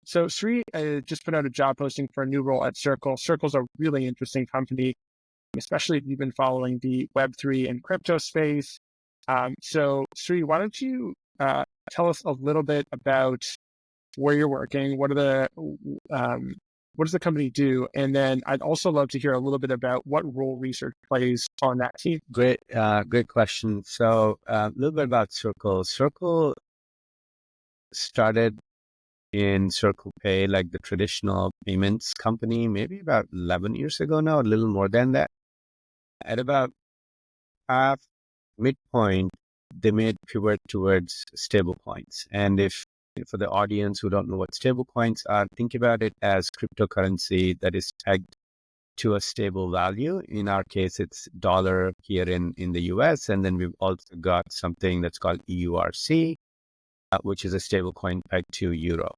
So Sri just put out a job posting for a new role at Circle. Circle's a really interesting company, especially if you've been following the Web3 and crypto space. So Sri, why don't you tell us a little bit about where you're working? What does the company do? And then I'd also love to hear a little bit about what role research plays on that team. Great question. So a little bit about Circle. Circle started in Circle Pay, like the traditional payments company, maybe about 11 years ago now, a little more than that. At about half midpoint, they made pivot towards stable coins. And if for the audience who don't know what stable coins are, think about it as cryptocurrency that is pegged to a stable value. In our case, it's dollar here in the US. And then we've also got something that's called EURC, which is a stable coin pegged to euro.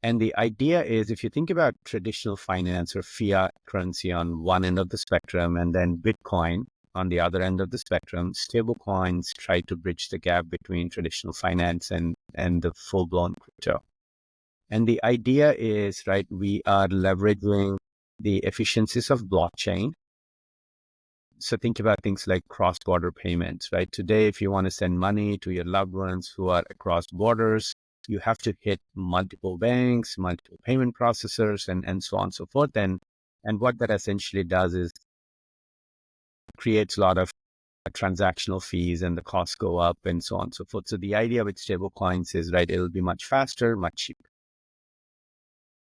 And the idea is if you think about traditional finance or fiat currency on one end of the spectrum, and then Bitcoin on the other end of the spectrum, stable coins try to bridge the gap between traditional finance and the full-blown crypto. And the idea is, right, we are leveraging the efficiencies of blockchain. So think about things like cross-border payments, right? Today, if you want to send money to your loved ones who are across borders, you have to hit multiple banks, multiple payment processors, and so on and so forth. And what that essentially does is creates a lot of transactional fees, and the costs go up and so on and so forth. So the idea with stable coins is, right, it'll be much faster, much cheaper.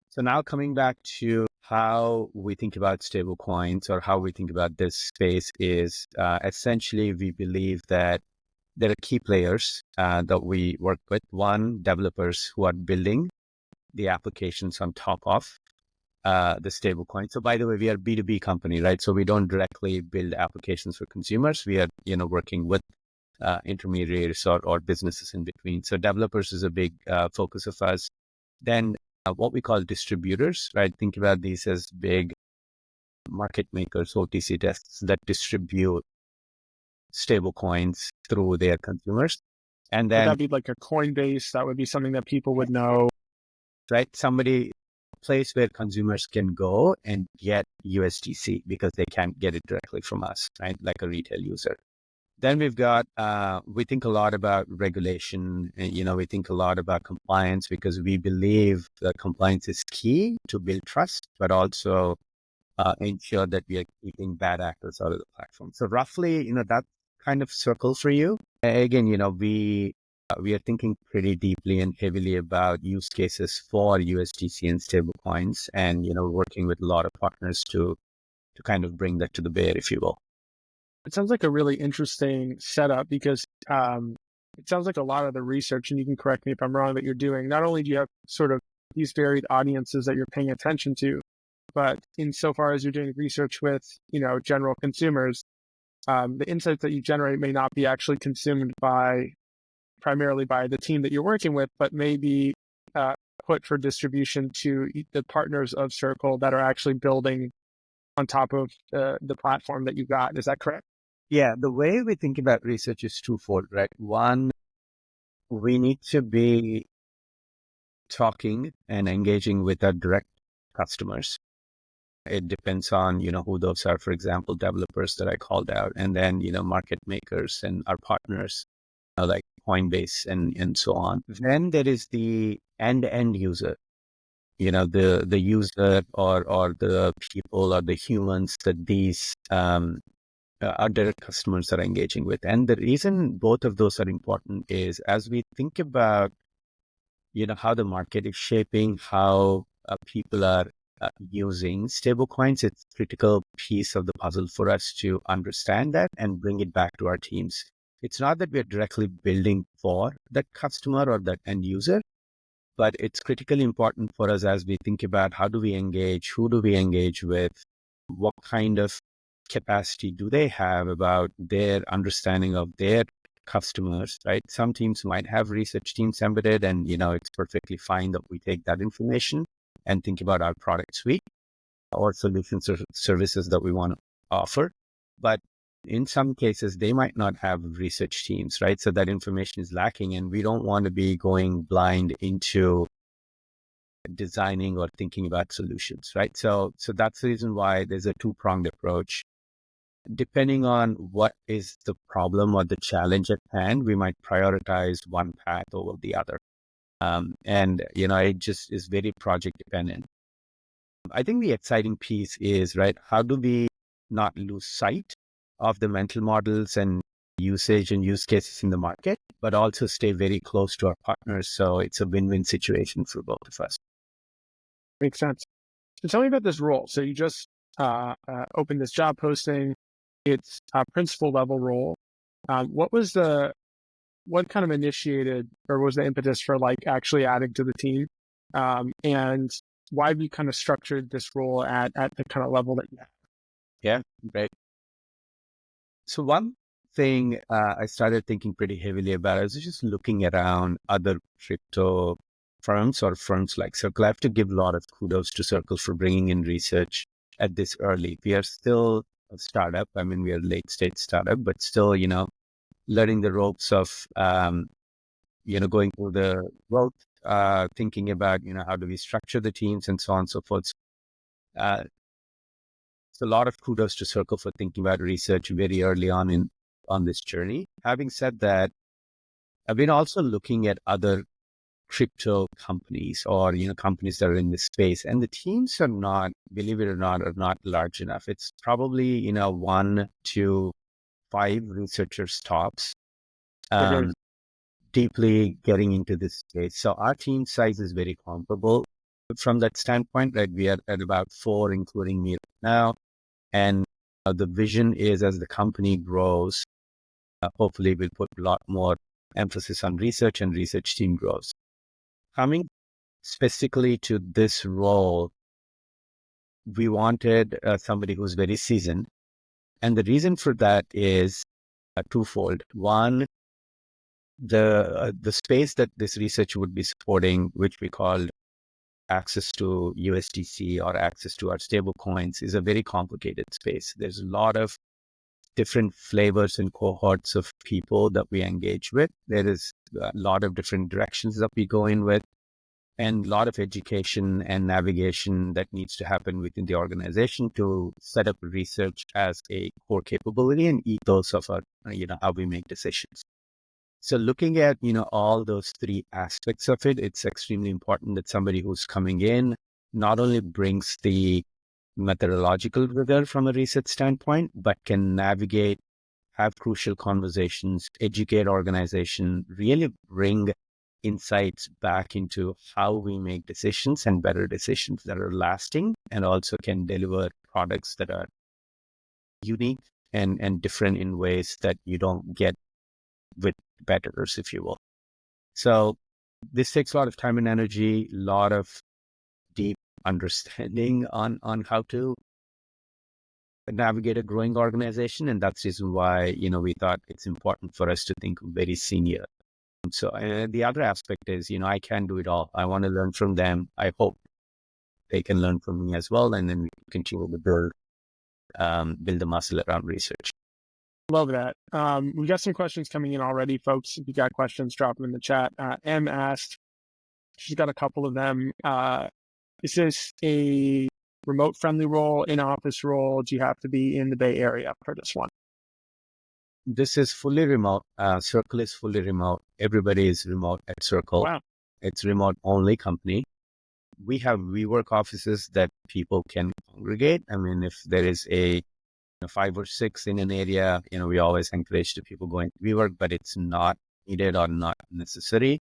So now coming back to how we think about stable coins or how we think about this space is essentially we believe that there are key players that we work with. One, developers who are building the applications on top of the stablecoin. So by the way, we are a B2B company, right? So we don't directly build applications for consumers. We are, working with intermediaries or businesses in between. So developers is a big focus of us. Then what we call distributors, right? Think about these as big market makers, OTC desks that distribute stable coins through their consumers. And Would then, that be like a Coinbase? That would be something that people would know. right, place where consumers can go and get USDC because they can't get it directly from us, right? Like a retail user. Then we've got, we think a lot about regulation, and, we think a lot about compliance because we believe that compliance is key to build trust, but also ensure that we are keeping bad actors out of the platform. So roughly, that kind of circle for you. Again, we are thinking pretty deeply and heavily about use cases for USDC and stablecoins, and working with a lot of partners to kind of bring that to the bear, if you will. It sounds like a really interesting setup because it sounds like a lot of the research, and you can correct me if I'm wrong, that you're doing. Not only do you have sort of these varied audiences that you're paying attention to, but insofar as you're doing research with, general consumers, the insights that you generate may not be actually consumed primarily by the team that you're working with, but maybe put for distribution to the partners of Circle that are actually building on top of the platform that you got. Is that correct? Yeah, the way we think about research is twofold, right? One, we need to be talking and engaging with our direct customers. It depends on, who those are, for example, developers that I called out, and then, market makers and our partners, like Coinbase and so on. Then there is the end user, the user or the people or the humans that these our direct customers are engaging with. And the reason both of those are important is as we think about, how the market is shaping, how people are using stablecoins, it's a critical piece of the puzzle for us to understand that and bring it back to our teams. It's not that we're directly building for that customer or that end user, but it's critically important for us as we think about how do we engage, who do we engage with, what kind of capacity do they have about their understanding of their customers, right? Some teams might have research teams embedded, and it's perfectly fine that we take that information and think about our product suite or solutions or services that we want to offer. But in some cases, they might not have research teams, right? So that information is lacking, and we don't want to be going blind into designing or thinking about solutions, right? So that's the reason why there's a two-pronged approach. Depending on what is the problem or the challenge at hand, we might prioritize one path over the other. And, it just is very project dependent. I think the exciting piece is, right, how do we not lose sight of the mental models and usage and use cases in the market, but also stay very close to our partners. So it's a win-win situation for both of us. Makes sense. So tell me about this role. So you just opened this job posting. It's a principal level role. What kind of initiated or was the impetus for like actually adding to the team? And why have you kind of structured this role at the kind of level that you have? Yeah, great. So one thing I started thinking pretty heavily about, I was just looking around other crypto firms or firms like Circle. I have to give a lot of kudos to Circle for bringing in research at this early. We are still a startup. I mean, we are late stage startup, but still, learning the ropes of, going through the growth, thinking about, how do we structure the teams and so on and so forth. Uh, it's a lot of kudos to Circle for thinking about research very early on this journey. Having said that, I've been also looking at other crypto companies or, companies that are in this space, and the teams are not, believe it or not, are not large enough. It's probably, 1 to 5 researchers tops. Okay. Deeply getting into this space. So our team size is very comparable from that standpoint, right? We are at about 4, including me now. And the vision is as the company grows, hopefully we'll put a lot more emphasis on research and research team grows. Coming specifically to this role, we wanted somebody who's very seasoned. And the reason for that is twofold. One, the space that this research would be supporting, which we call access to USDC or access to our stable coins, is a very complicated space. There's a lot of different flavors and cohorts of people that we engage with. There is a lot of different directions that we go in with, and a lot of education and navigation that needs to happen within the organization to set up research as a core capability and ethos of our, how we make decisions. So looking at, all those 3 aspects of it, it's extremely important that somebody who's coming in not only brings the methodological rigor from a research standpoint, but can navigate, have crucial conversations, educate organization, really bring insights back into how we make decisions and better decisions that are lasting, and also can deliver products that are unique and different in ways that you don't get with competitors, if you will. So this takes a lot of time and energy, a lot of deep understanding on how to navigate a growing organization. And that's the reason why, we thought it's important for us to think very senior. So the other aspect is, I can't do it all. I want to learn from them. I hope they can learn from me as well. And then we continue to build the muscle around research. Love that. We got some questions coming in already, folks. If you got questions, drop them in the chat. M asked, she's got a couple of them. Is this a remote friendly role, in-office role? Do you have to be in the Bay Area for this one? This is fully remote. Circle is fully remote. Everybody is remote at Circle. Wow. It's remote only company. We have WeWork offices that people can congregate. I mean, if there is a 5 or 6 in an area, we always encourage the people going to WeWork, but it's not needed or not necessary.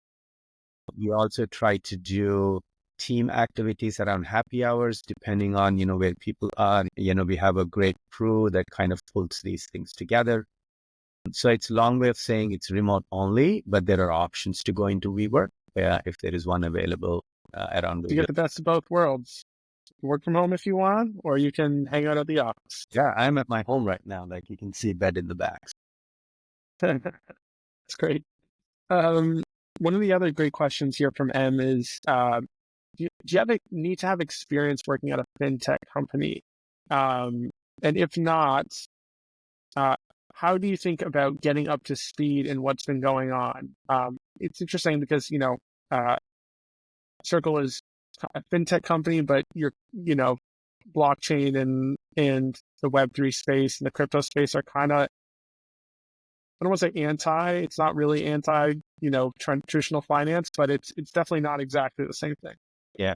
We also try to do team activities around happy hours, depending on, where people are. We have a great crew that kind of pulls these things together. So it's a long way of saying it's remote only, but there are options to go into WeWork if there is one available around You get the best of both worlds. Work from home if you want, or you can hang out at the office. Yeah, I'm at my home right now. Like you can see a bed in the back. That's great. One of the other great questions here from M is, do you need to have experience working at a fintech company? And if not, how do you think about getting up to speed in what's been going on? It's interesting because, Circle is a fintech company, but you're, blockchain and the Web3 space and the crypto space are kind of, I don't want to say anti, it's not really anti, traditional finance, but it's definitely not exactly the same thing. Yeah.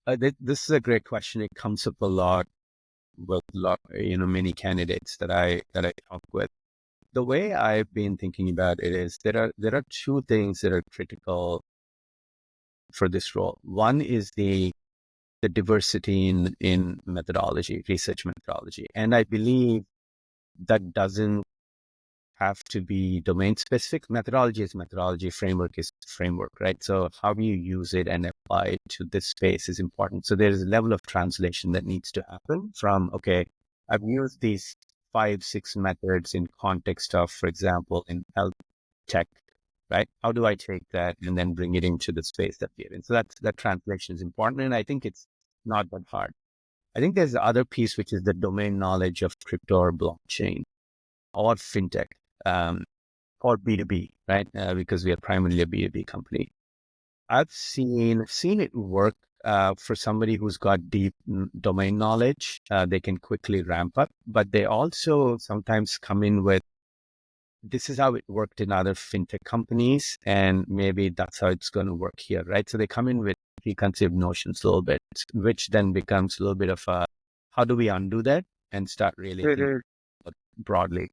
This is a great question. It comes up a lot with many candidates that I talk with. The way I've been thinking about it is there are two things that are critical for this role. One is the diversity in methodology, research methodology. And I believe that doesn't have to be domain specific. Methodology is methodology, framework is framework, right? So how you use it and apply it to this space is important. So there's a level of translation that needs to happen from, okay, I've used these 5-6 methods in context of, for example, in health tech, right? How do I take that and then bring it into the space that we're in? So that translation is important. And I think it's not that hard. I think there's the other piece, which is the domain knowledge of crypto or blockchain or fintech, or B2B, right? Because we are primarily a B2B company. I've seen it work for somebody who's got deep domain knowledge. They can quickly ramp up, but they also sometimes come in with, this is how it worked in other fintech companies, and maybe that's how it's going to work here, right? So they come in with preconceived notions a little bit, which then becomes a little bit of a, how do we undo that and start really thinking broadly?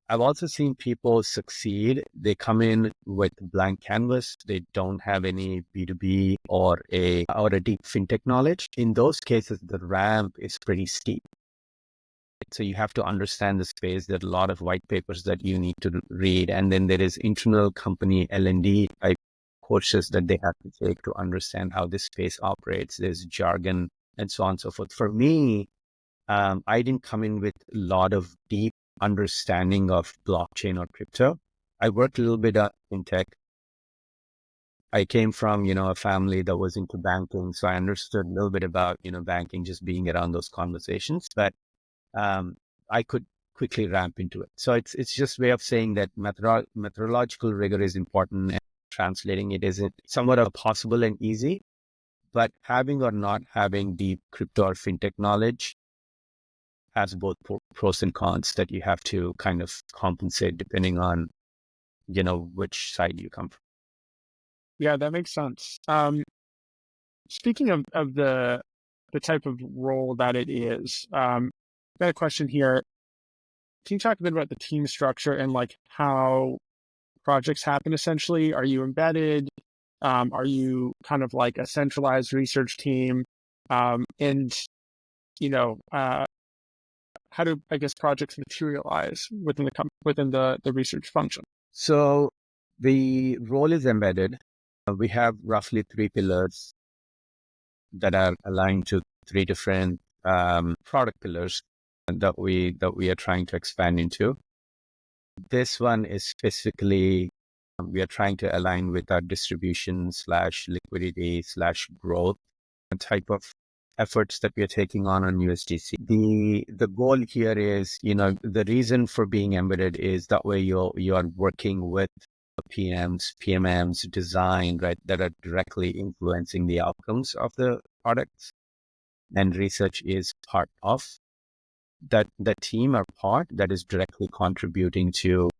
I've also seen people succeed. They come in with blank canvas. They don't have any B2B or a deep fintech knowledge. In those cases, the ramp is pretty steep. So you have to understand the space. There are a lot of white papers that you need to read. And then there is internal company L&D type courses that they have to take to understand how this space operates. There's jargon and so on and so forth. For me, I didn't come in with a lot of deep understanding of blockchain or crypto. I worked a little bit in tech. I came from, a family that was into banking. So I understood a little bit about, banking, just being around those conversations, but I could quickly ramp into it. So it's just a way of saying that methodological rigor is important, and translating it isn't somewhat of possible and easy, but having or not having deep crypto or fintech knowledge has both pros and cons that you have to kind of compensate depending on, which side you come from. Yeah, that makes sense. Speaking of the type of role that it is, I've got a question here. Can you talk a bit about the team structure and like how projects happen essentially? Are you embedded? Are you kind of like a centralized research team? And, how do, I guess, projects materialize within the research function? So the role is embedded. We have roughly 3 pillars that are aligned to 3 different product pillars that we are trying to expand into. This one is specifically, we are trying to align with our distribution/liquidity/growth type of efforts that we are taking on USDC. The goal here is, the reason for being embedded is that way you are working with PMs, PMMs, design, right, that are directly influencing the outcomes of the products, and research is part of that. The team or part that is directly contributing to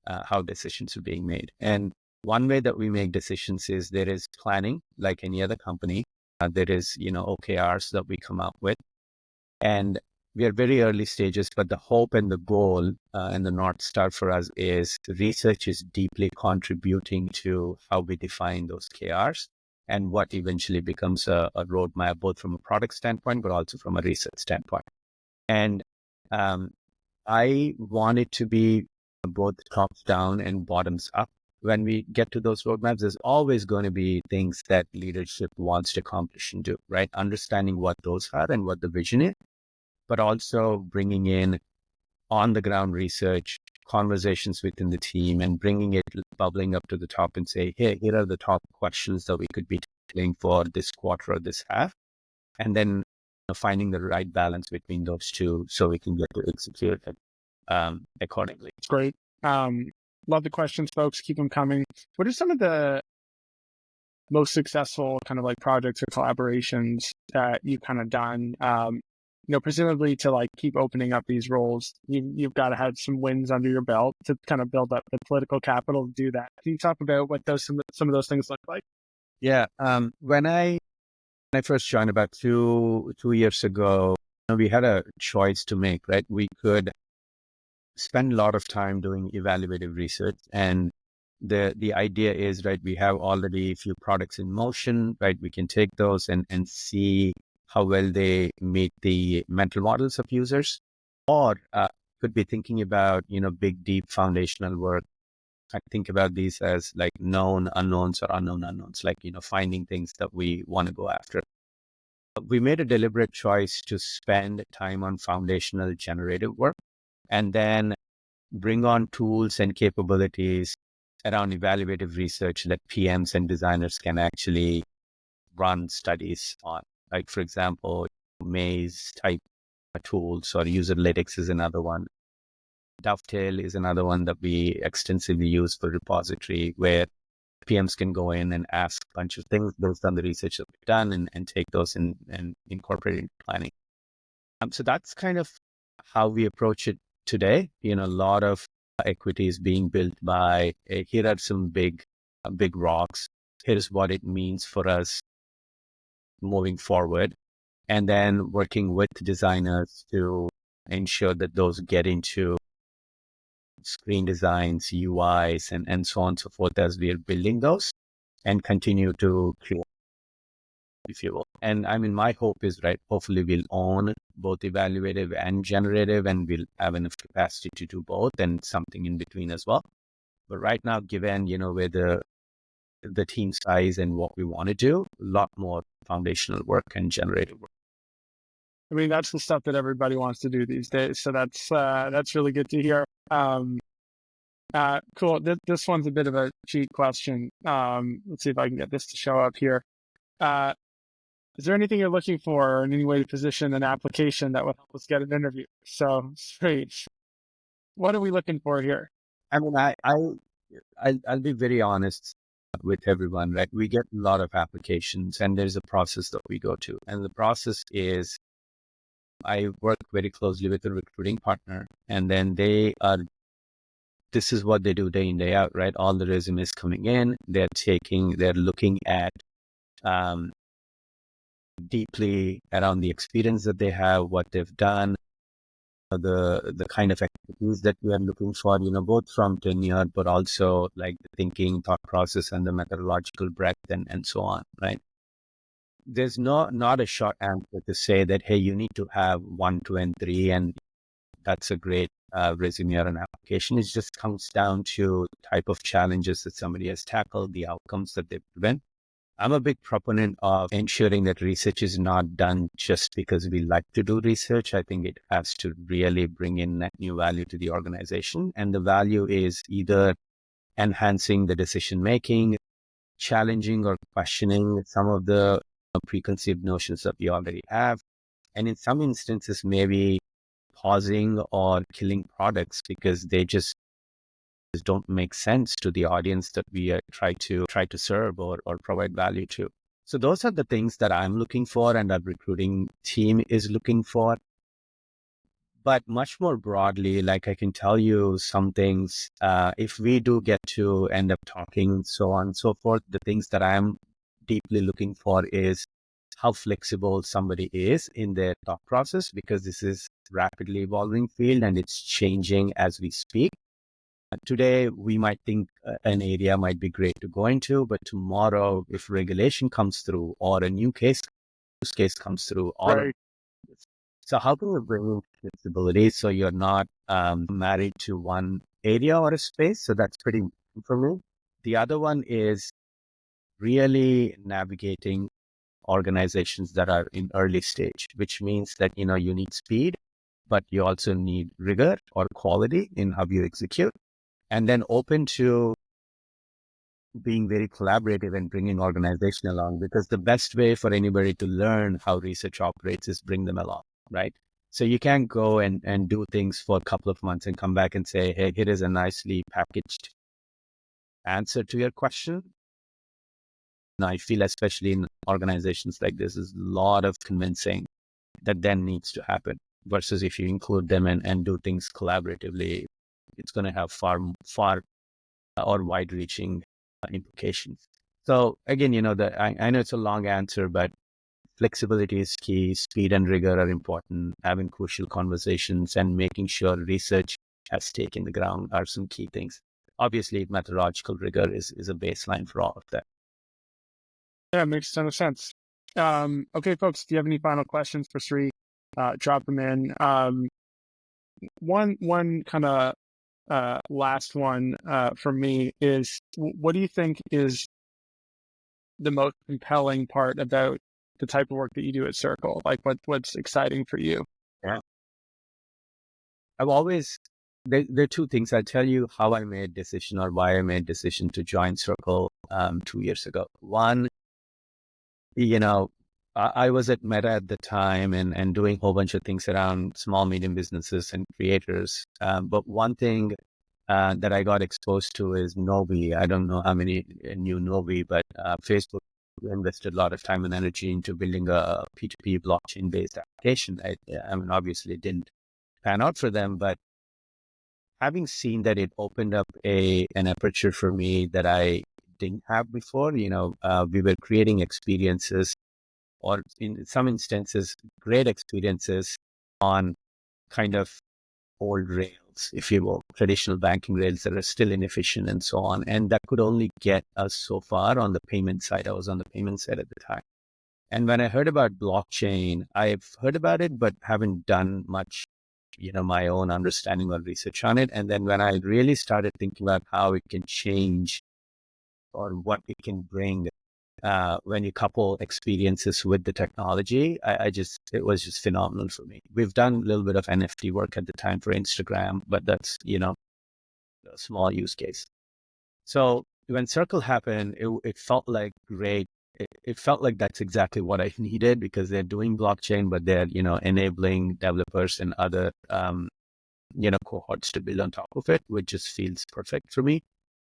how decisions are being made. And one way that we make decisions is there is planning, like any other company. There is, OKRs that we come up with, and we are very early stages, but the hope and the goal and the North Star for us is research is deeply contributing to how we define those KRs and what eventually becomes a roadmap, both from a product standpoint, but also from a research standpoint. And I want it to be both tops down and bottoms up. When we get to those roadmaps, there's always going to be things that leadership wants to accomplish and do, right? Understanding what those are and what the vision is, but also bringing in on the ground research, conversations within the team, and bringing it bubbling up to the top and say, hey, here are the top questions that we could be tackling for this quarter or this half. And then finding the right balance between those two so we can get to execute it accordingly. It's great. Love the questions, folks. Keep them coming. What are some of the most successful kind of like projects or collaborations that you've kind of done? Presumably to like keep opening up these roles, you've got to have some wins under your belt to kind of build up the political capital to do that. Can you talk about what some of those things look like? Yeah. When I first joined about 2 years ago, we had a choice to make, right? We could spend a lot of time doing evaluative research, and the idea is, right, we have already a few products in motion, right? We can take those and see how well they meet the mental models of users, or could be thinking about, big, deep foundational work. I think about these as like known unknowns or unknown unknowns, like, finding things that we want to go after. We made a deliberate choice to spend time on foundational generative work and then bring on tools and capabilities around evaluative research that PMs and designers can actually run studies on. Like, for example, Maze type tools, or Userlytics is another one. Dovetail is another one that we extensively use for repository, where PMs can go in and ask a bunch of things based on the research that we've done and take those and incorporate it into planning. So that's kind of how we approach it today. A lot of equity is being built by, here are some big rocks. Here's what it means for us moving forward. And then working with designers to ensure that those get into screen designs, UIs, and so on and so forth as we are building those and continue to create, if you will. And I mean, my hope is, right, hopefully we'll own both evaluative and generative, and we'll have enough capacity to do both and something in between as well. But right now, given, where the team size and what we want to do, a lot more foundational work and generative work. I mean, that's the stuff that everybody wants to do these days. So that's really good to hear. Cool. This one's a bit of a cheat question. Let's see if I can get this to show up here. Is there anything you're looking for, or in any way to position an application that would help us get an interview? So, straight. What are we looking for here? I mean, I'll be very honest with everyone, right? We get a lot of applications, and there's a process that we go to. And the process is, I work very closely with a recruiting partner, and then this is what they do day in, day out, right? All the resumes coming in, they're looking at deeply around the experience that they have, what they've done, the kind of expertise that we are looking for, both from tenure, but also like the thinking, thought process, and the methodological breadth and so on, right? There's not a short answer to say that, hey, you need to have 1, 2, and 3, and that's a great resume or an application. It just comes down to the type of challenges that somebody has tackled, the outcomes that they've driven. I'm a big proponent of ensuring that research is not done just because we like to do research. I think it has to really bring in net new value to the organization. And the value is either enhancing the decision making, challenging or questioning some of the preconceived notions that we already have. And in some instances, maybe pausing or killing products because they just don't make sense to the audience that we try to serve or provide value to. So those are the things that I'm looking for and our recruiting team is looking for. But much more broadly, like, I can tell you some things, if we do get to end up talking, so on and so forth, the things that I'm deeply looking for is how flexible somebody is in their thought process, because this is rapidly evolving field and it's changing as we speak. Today, we might think an area might be great to go into, but tomorrow, if regulation comes through or a use case comes through, Right. So how can we bring in flexibility so you're not married to one area or a space? So that's pretty important for me. The other one is really navigating organizations that are in early stage, which means that, you need speed, but you also need rigor or quality in how you execute, and then open to being very collaborative and bringing organization along, because the best way for anybody to learn how research operates is bring them along, right? So you can't go and do things for a couple of months and come back and say, hey, here is a nicely packaged answer to your question. Now, I feel especially in organizations like this, is a lot of convincing that then needs to happen versus if you include them and do things collaboratively, it's going to have far or wide reaching implications. So again, I know it's a long answer, but flexibility is key. Speed and rigor are important. Having crucial conversations and making sure research has stake in the ground are some key things. Obviously, methodological rigor is a baseline for all of that. Yeah, it makes a ton of sense. Okay, folks, if you have any final questions for Sri, drop them in. One kind of last one for me is, what do you think is the most compelling part about the type of work that you do at Circle? Like, what's exciting for you? Yeah. I've always, there are two things. I'll tell you how I made decision or why I made decision to join Circle 2 years ago. One, I was at Meta at the time and doing a whole bunch of things around small, medium businesses and creators. But one thing that I got exposed to is Novi. I don't know how many knew Novi, but Facebook invested a lot of time and energy into building a P2P blockchain-based application. I mean, obviously it didn't pan out for them, but having seen that, it opened up an aperture for me that I didn't have before. We were creating experiences, or in some instances, great experiences on kind of old rails, if you will, traditional banking rails that are still inefficient and so on. And that could only get us so far on the payment side. I was on the payment side at the time. And when I heard about blockchain, I've heard about it, but haven't done much, my own understanding or research on it. And then when I really started thinking about how it can change or what it can bring, when you couple experiences with the technology, it was just phenomenal for me. We've done a little bit of NFT work at the time for Instagram, but that's, a small use case. So when Circle happened, it felt like great. It felt like that's exactly what I needed, because they're doing blockchain, but they're, enabling developers and other, cohorts to build on top of it, which just feels perfect for me.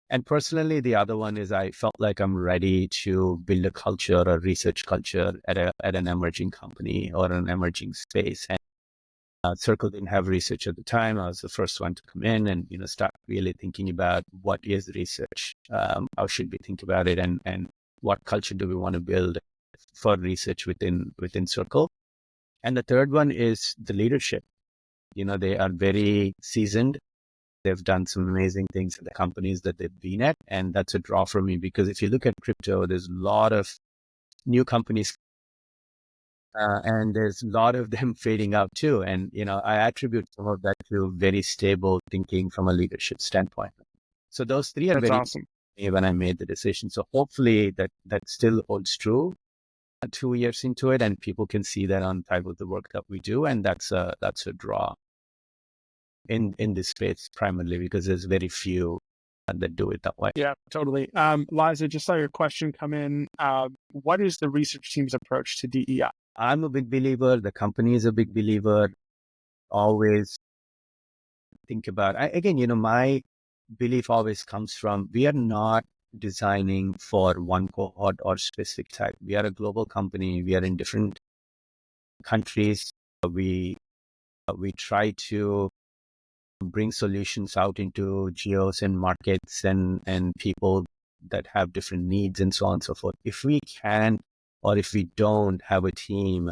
And personally, the other one is I felt like I'm ready to build a culture, a research culture at an emerging company or an emerging space. And Circle didn't have research at the time. I was the first one to come in and start really thinking about what is research, how should we think about it, and what culture do we want to build for research within Circle. And the third one is the leadership. They are very seasoned. They've done some amazing things at the companies that they've been at. And that's a draw for me, because if you look at crypto, there's a lot of new companies and there's a lot of them fading out too. And, I attribute some of that to very stable thinking from a leadership standpoint. So those three are That's very awesome. when I made the decision. So hopefully that still holds true 2 years into it, and people can see that on type of the work that we do. And that's a draw in this space, primarily because there's very few that do it that way. Yeah, totally. Liza, just saw your question come in. What is the research team's approach to DEI? I'm a big believer. The company is a big believer. Always think about, again, my belief always comes from, we are not designing for one cohort or specific type. We are a global company. We are in different countries. We try to bring solutions out into geos and markets and people that have different needs and so on and so forth. If we can, or if we don't have a team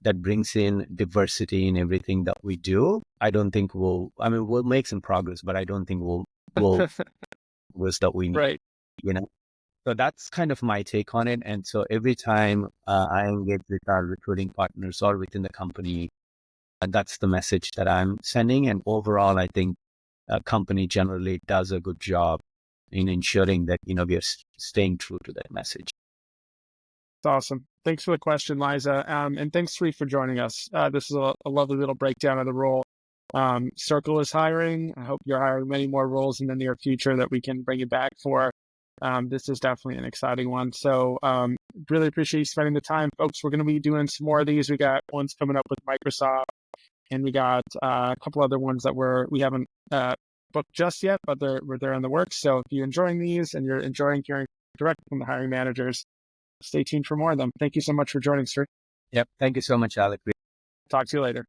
that brings in diversity in everything that we do, I don't think we'll make some progress, but I don't think we'll was that we need, Right. So that's kind of my take on it. And so every time I engage with our recruiting partners or within the company, that's the message that I'm sending. And overall, I think a company generally does a good job in ensuring that, we are staying true to that message. That's awesome. Thanks for the question, Liza. And thanks, Sri, for joining us. This is a lovely little breakdown of the role. Circle is hiring. I hope you're hiring many more roles in the near future that we can bring you back for. This is definitely an exciting one. So really appreciate you spending the time. Folks, we're going to be doing some more of these. We got ones coming up with Microsoft, and we got a couple other ones that we haven't booked just yet, but they're in the works. So if you're enjoying these and you're enjoying hearing directly from the hiring managers, stay tuned for more of them. Thank you so much for joining, sir. Yep. Thank you so much, Alec. Talk to you later.